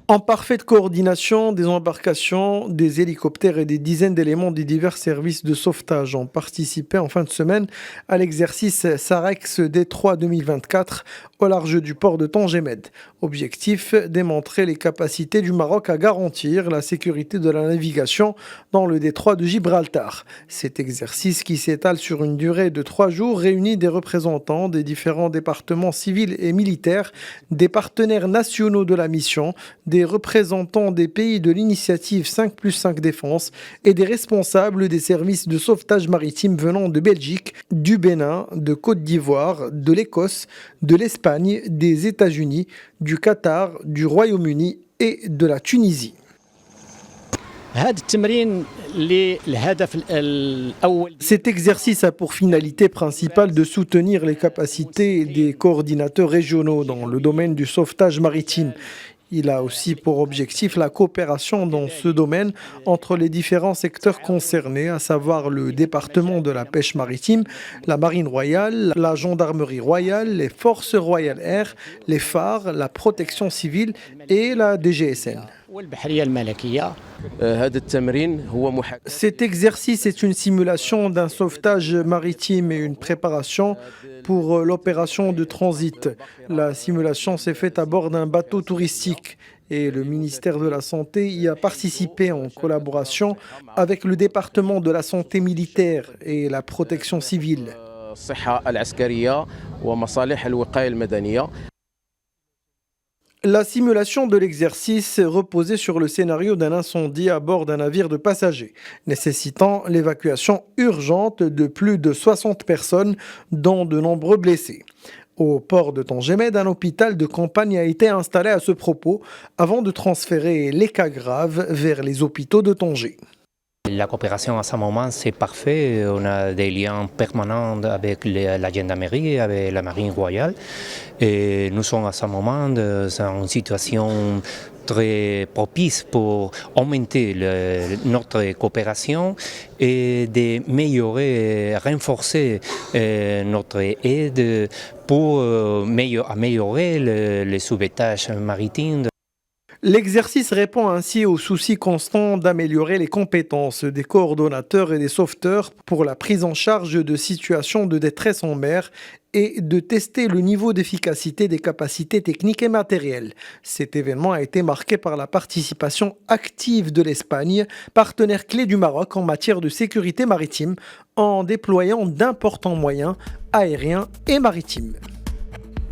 En parfaite coordination, des embarcations, des hélicoptères et des dizaines d'éléments des divers services de sauvetage ont participé en fin de semaine à l'exercice SAREX Détroit 2024 au large du port de Tangemed. Objectif, démontrer les capacités du Maroc à garantir la sécurité de la navigation dans le détroit de Gibraltar. Cet exercice qui s'étale sur une durée de 3 jours réunit des représentants des différents départements civils et militaires, des partenaires nationaux de la mission, des représentants des pays de l'initiative 5+5 Défense et des responsables des services de sauvetage maritime venant de Belgique, du Bénin, de Côte d'Ivoire, de l'Écosse, de l'Espagne, des États-Unis, du Qatar, du Royaume-Uni et de la Tunisie. Cet exercice a pour finalité principale de soutenir les capacités des coordinateurs régionaux dans le domaine du sauvetage maritime. Il a aussi pour objectif la coopération dans ce domaine entre les différents secteurs concernés, à savoir le département de la pêche maritime, la marine royale, la gendarmerie royale, les forces royales air, les phares, la protection civile et la DGSN. Cet exercice est une simulation d'un sauvetage maritime et une préparation pour l'opération de transit. La simulation s'est faite à bord d'un bateau touristique et le ministère de la Santé y a participé en collaboration avec le département de la santé militaire et la protection civile. La simulation de l'exercice reposait sur le scénario d'un incendie à bord d'un navire de passagers, nécessitant l'évacuation urgente de plus de 60 personnes, dont de nombreux blessés. Au port de Tangemed, un hôpital de campagne a été installé à ce propos, avant de transférer les cas graves vers les hôpitaux de Tanger. La coopération à ce moment, c'est parfait. On a des liens permanents avec la gendarmerie, avec la marine royale. Et nous sommes à ce moment dans une situation très propice pour augmenter notre coopération et d'améliorer, renforcer notre aide pour améliorer le sauvetage maritime. L'exercice répond ainsi au souci constant d'améliorer les compétences des coordonnateurs et des sauveteurs pour la prise en charge de situations de détresse en mer et de tester le niveau d'efficacité des capacités techniques et matérielles. Cet événement a été marqué par la participation active de l'Espagne, partenaire clé du Maroc en matière de sécurité maritime, en déployant d'importants moyens aériens et maritimes.